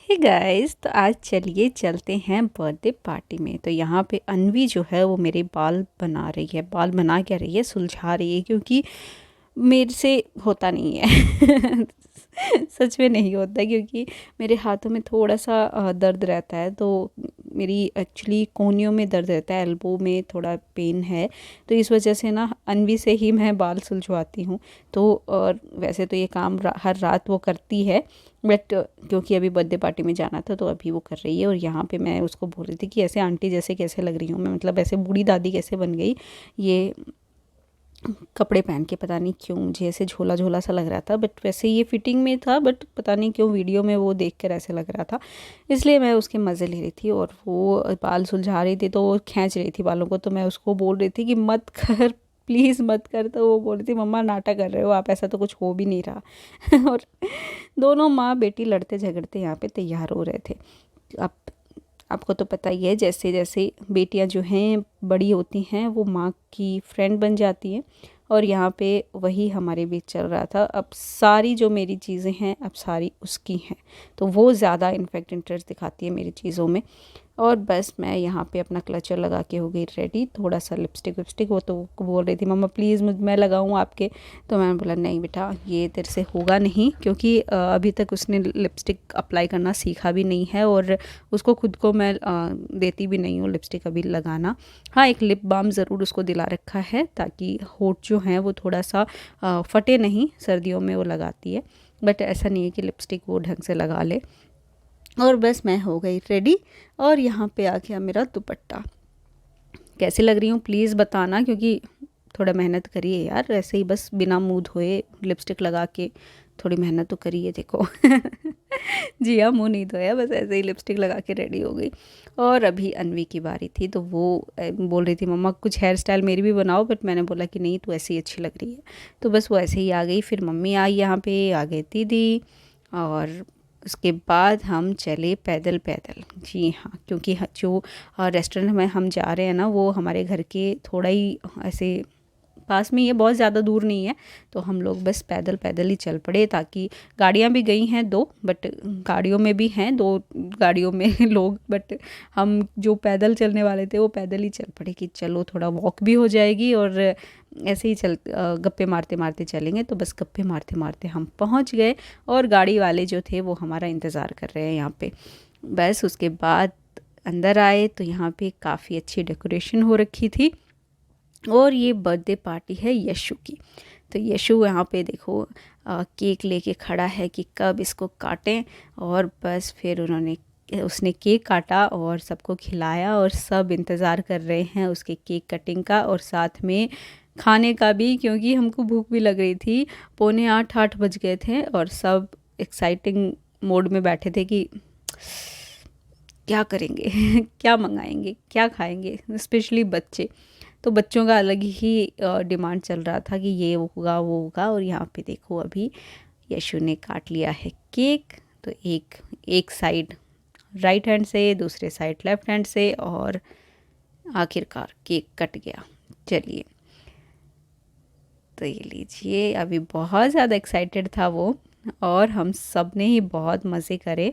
Hey guys, तो आज चलिए चलते हैं बर्थडे पार्टी में। तो यहाँ पे अन्वी जो है वो मेरे बाल बना रही है। बाल बना क्या रही है, सुलझा रही है, क्योंकि मेरे से होता नहीं है। सच में नहीं होता, क्योंकि मेरे हाथों में थोड़ा सा दर्द रहता है। तो मेरी एक्चुअली कोहनियों में दर्द रहता है, एल्बो में थोड़ा पेन है। तो इस वजह से ना अन्वी से ही मैं बाल सुलझवाती हूँ। तो और वैसे तो ये काम हर रात वो करती है, बट क्योंकि अभी बर्थडे पार्टी में जाना था तो अभी वो कर रही है। और यहाँ पे मैं उसको बोल रही थी कि ऐसे आंटी जैसे कैसे लग रही हूँ मैं, मतलब ऐसे बूढ़ी दादी कैसे बन गई ये कपड़े पहन के। पता नहीं क्यों मुझे ऐसे झोला झोला सा लग रहा था, बट वैसे ये फिटिंग में था, बट पता नहीं क्यों वीडियो में वो देख कर ऐसे लग रहा था। इसलिए मैं उसके मज़े ले रही थी। और वो बाल सुलझा रही थी तो वो खींच रही थी बालों को, तो मैं उसको बोल रही थी कि मत कर, प्लीज़ मत कर। तो वो बोल रही थी मम्मा नाटक कर रहे हो आप, ऐसा तो कुछ हो भी नहीं रहा। और दोनों माँ बेटी लड़ते झगड़ते यहाँ पे तैयार हो रहे थे। अब आपको तो पता ही है, जैसे जैसे बेटियां जो हैं बड़ी होती हैं वो माँ की फ्रेंड बन जाती हैं। और यहाँ पे वही हमारे बीच चल रहा था। अब सारी जो मेरी चीज़ें हैं अब सारी उसकी हैं, तो वो ज़्यादा इनफैक्ट इंटरेस्ट दिखाती है मेरी चीज़ों में। और बस मैं यहाँ पे अपना क्लचर लगा के हो गई रेडी। थोड़ा सा लिपस्टिक विपस्टिक, वो तो बोल रही थी मम्मा प्लीज़ मैं लगाऊँ आपके। तो मैंने बोला नहीं बेटा, ये तेरे से होगा नहीं, क्योंकि अभी तक उसने लिपस्टिक अप्लाई करना सीखा भी नहीं है। और उसको खुद को मैं देती भी नहीं हूँ लिपस्टिक अभी लगाना। हाँ, एक लिप बाम ज़रूर उसको दिला रखा है, ताकि होठ जो हैं वो थोड़ा सा फटे नहीं, सर्दियों में वो लगाती है। बट ऐसा नहीं है कि लिपस्टिक वो ढंग से लगा ले। और बस मैं हो गई रेडी। और यहाँ पे आ गया मेरा दुपट्टा। कैसी लग रही हूँ प्लीज़ बताना, क्योंकि थोड़ा मेहनत करिए यार, ऐसे ही बस बिना मुँह धोए लिपस्टिक लगा के थोड़ी मेहनत तो करिए। देखो। जी हाँ, मुँह नहीं धोया, बस ऐसे ही लिपस्टिक लगा के रेडी हो गई। और अभी अन्वी की बारी थी, तो वो बोल रही थी मम्मा कुछ हेयर स्टाइल मेरी भी बनाओ, बट मैंने बोला कि नहीं तू ऐसी अच्छी लग रही है। तो बस वो ऐसे ही आ गई। फिर मम्मी आई, यहाँ पे आ गई दीदी। और उसके बाद हम चले पैदल पैदल। जी हाँ, क्योंकि जो रेस्टोरेंट में हम जा रहे हैं ना वो हमारे घर के थोड़ा ही ऐसे पास में ही है, बहुत ज़्यादा दूर नहीं है। तो हम लोग बस पैदल पैदल ही चल पड़े, ताकि गाड़ियाँ भी गई हैं दो, बट गाड़ियों में भी हैं दो गाड़ियों में लोग, बट हम जो पैदल चलने वाले थे वो पैदल ही चल पड़े कि चलो थोड़ा वॉक भी हो जाएगी और ऐसे ही गप्पे मारते मारते चलेंगे। तो बस गप्पे मारते मारते हम पहुंच गए। और गाड़ी वाले जो थे वो हमारा इंतज़ार कर रहे हैं यहाँ पे। बस उसके बाद अंदर आए तो यहाँ पे काफ़ी अच्छी डेकोरेशन हो रखी थी। और ये बर्थडे पार्टी है यशु की। तो यशु यहाँ पे देखो केक लेके खड़ा है कि कब इसको काटें। और बस फिर उसने केक काटा और सबको खिलाया, और सब इंतज़ार कर रहे हैं उसके केक कटिंग का और साथ में खाने का भी, क्योंकि हमको भूख भी लग रही थी। 7:45 बज गए थे और सब एक्साइटिंग मोड में बैठे थे कि क्या करेंगे, क्या मंगाएंगे, क्या खाएंगे, स्पेशली बच्चे। तो बच्चों का अलग ही डिमांड चल रहा था कि ये होगा वो होगा। और यहाँ पे देखो अभी यशु ने काट लिया है केक। तो एक साइड राइट हैंड से, दूसरे साइड लेफ्ट हैंड से, और आखिरकार केक कट गया। चलिए, तो ये लीजिए। अभी बहुत ज़्यादा एक्साइटेड था वो, और हम सब ने ही बहुत मज़े करे।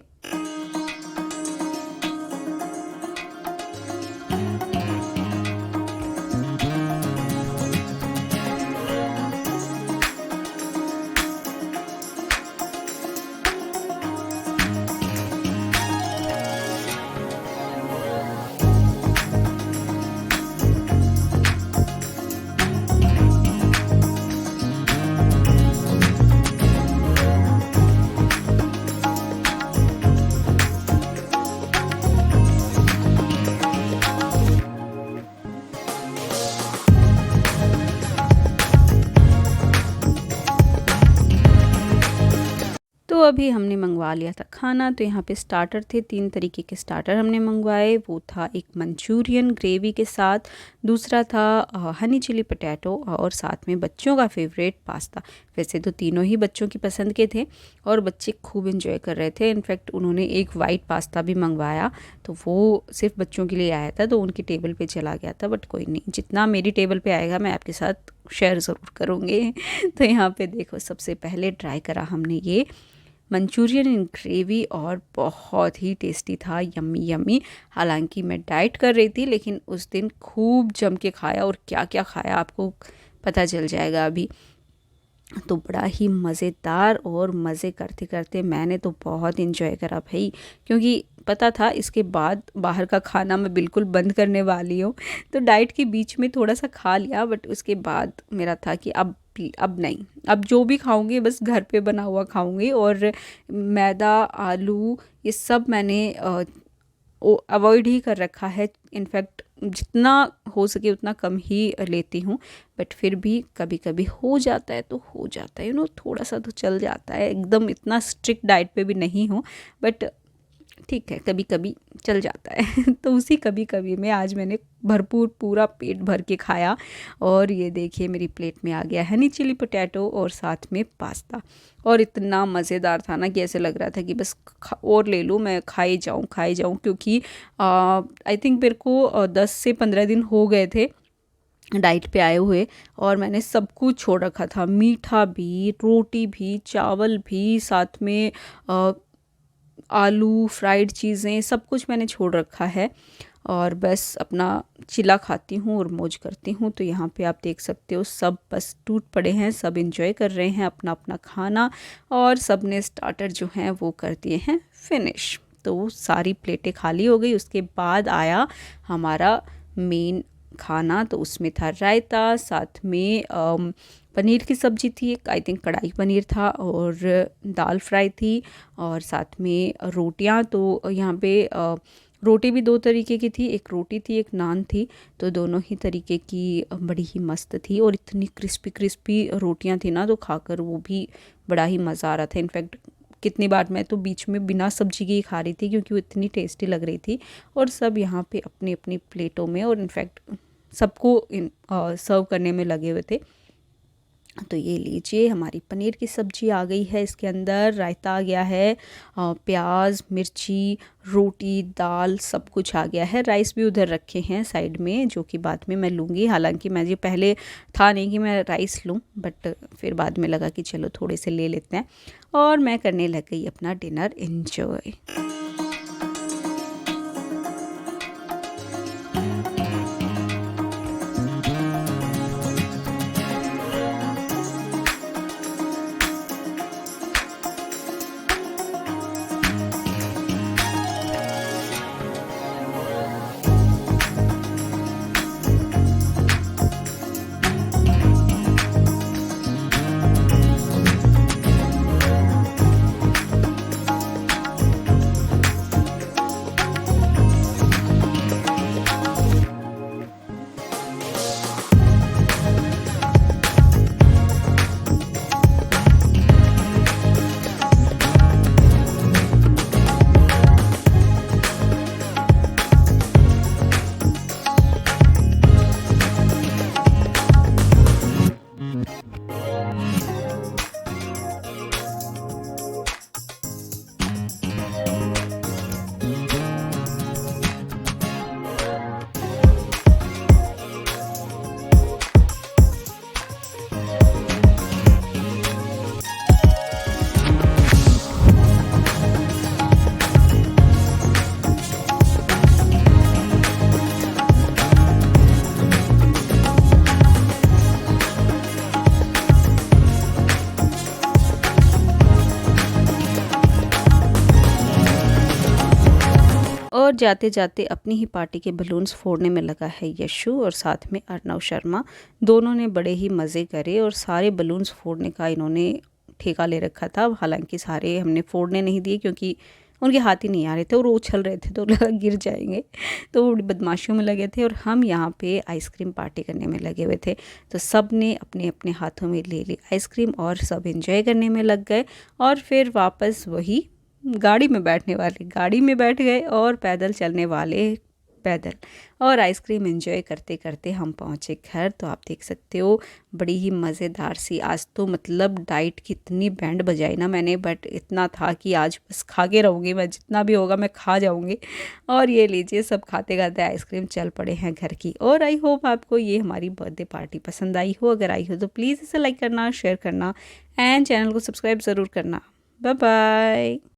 तो अभी हमने मंगवा लिया था खाना। तो यहाँ पे स्टार्टर थे, 3 तरीके के स्टार्टर हमने मंगवाए। वो था एक मंचूरियन ग्रेवी के साथ, दूसरा था हनी चिली पोटैटो, और साथ में बच्चों का फेवरेट पास्ता। वैसे तो तीनों ही बच्चों की पसंद के थे और बच्चे खूब एंजॉय कर रहे थे। इनफैक्ट उन्होंने एक वाइट पास्ता भी मंगवाया, तो वो सिर्फ बच्चों के लिए आया था, तो उनकी टेबल पे चला गया था। बट कोई नहीं, जितना मेरी टेबल पे आएगा मैं आपके साथ शेयर ज़रूर करूँगी। तो यहाँ पे देखो, सबसे पहले ट्राई करा हमने ये मंचूरियन इन ग्रेवी और बहुत ही टेस्टी था, यम्मी यम्मी। हालांकि मैं डाइट कर रही थी लेकिन उस दिन खूब जम के खाया, और क्या क्या खाया आपको पता चल जाएगा अभी। तो बड़ा ही मज़ेदार, और मज़े करते करते मैंने तो बहुत इन्जॉय करा भाई, क्योंकि पता था इसके बाद बाहर का खाना मैं बिल्कुल बंद करने वाली हूँ। तो डाइट के बीच में थोड़ा सा खा लिया, बट उसके बाद मेरा था कि अब नहीं, अब जो भी खाऊंगी बस घर पे बना हुआ खाऊंगी। और मैदा, आलू, ये सब मैंने अवॉइड ही कर रखा है। इनफैक्ट जितना हो सके उतना कम ही लेती हूँ, बट फिर भी कभी कभी हो जाता है तो हो जाता है, थोड़ा सा तो चल जाता है। एकदम इतना स्ट्रिक्ट डाइट पे भी नहीं हूँ, बट ठीक है, कभी कभी चल जाता है। तो उसी कभी कभी में आज मैंने भरपूर पूरा पेट भर के खाया। और ये देखिए मेरी प्लेट में आ गया हनी चिली पोटैटो और साथ में पास्ता, और इतना मज़ेदार था ना कि ऐसे लग रहा था कि बस और ले लूँ, मैं खाई जाऊँ, क्योंकि आई थिंक मेरे को 10 से 15 दिन हो गए थे डाइट पे आए हुए, और मैंने सब कुछ छोड़ रखा था, मीठा भी, रोटी भी, चावल भी, साथ में आलू, फ्राइड चीज़ें, सब कुछ मैंने छोड़ रखा है, और बस अपना चिला खाती हूँ और मौज करती हूँ। तो यहाँ पे आप देख सकते हो सब बस टूट पड़े हैं, सब एंजॉय कर रहे हैं अपना अपना खाना, और सब ने स्टार्टर जो हैं वो कर दिए हैं फिनिश। तो सारी प्लेटें खाली हो गई। उसके बाद आया हमारा मेन खाना, तो उसमें था रायता, साथ में पनीर की सब्ज़ी थी, एक आई थिंक कढ़ाई पनीर था, और दाल फ्राई थी, और साथ में रोटियां। तो यहाँ पे रोटी भी 2 तरीके की थी, एक रोटी थी, एक नान थी। तो दोनों ही तरीके की बड़ी ही मस्त थी, और इतनी क्रिस्पी क्रिस्पी रोटियां थी ना, तो खाकर वो भी बड़ा ही मज़ा आ रहा था। इनफैक्ट कितनी बार मैं तो बीच में बिना सब्जी के ही खा रही थी, क्योंकि वो इतनी टेस्टी लग रही थी। और सब यहाँ पे अपनी अपनी प्लेटों में, और इनफैक्ट सबको सर्व करने में लगे हुए थे। तो ये लीजिए हमारी पनीर की सब्ज़ी आ गई है, इसके अंदर रायता आ गया है, प्याज, मिर्ची, रोटी, दाल, सब कुछ आ गया है। राइस भी उधर रखे हैं साइड में, जो कि बाद में मैं लूँगी। हालांकि मैं ये पहले था नहीं कि मैं राइस लूँ, बट फिर बाद में लगा कि चलो थोड़े से ले लेते हैं, और मैं करने लग गई अपना डिनर एंजॉय। और जाते जाते अपनी ही पार्टी के बलून्स फोड़ने में लगा है यशु, और साथ में अर्नव शर्मा। दोनों ने बड़े ही मज़े करे, और सारे बलून्स फोड़ने का इन्होंने ठेका ले रखा था। हालांकि सारे हमने फोड़ने नहीं दिए, क्योंकि उनके हाथ ही नहीं आ रहे थे और वो उछल रहे थे, तो लगा गिर जाएंगे। तो वो बदमाशियों में लगे थे, और हम यहाँ पे आइसक्रीम पार्टी करने में लगे हुए थे। तो सब ने अपने अपने हाथों में ले ली आइसक्रीम, और सब एंजॉय करने में लग गए। और फिर वापस वही गाड़ी में बैठने वाले गाड़ी में बैठ गए, और पैदल चलने वाले पैदल, और आइसक्रीम एंजॉय करते करते हम पहुँचे घर। तो आप देख सकते हो बड़ी ही मज़ेदार सी आज तो, मतलब डाइट की इतनी बैंड बजाई ना मैंने, बट इतना था कि आज बस खा के रहूँगी मैं, जितना भी होगा मैं खा जाऊँगी। और ये लीजिए सब खाते खाते आइसक्रीम चल पड़े हैं घर की। और आई होप आपको ये हमारी बर्थडे पार्टी पसंद आई हो। अगर आई हो तो प्लीज़ इसे लाइक करना, शेयर करना, एंड चैनल को सब्सक्राइब ज़रूर करना। Bye bye.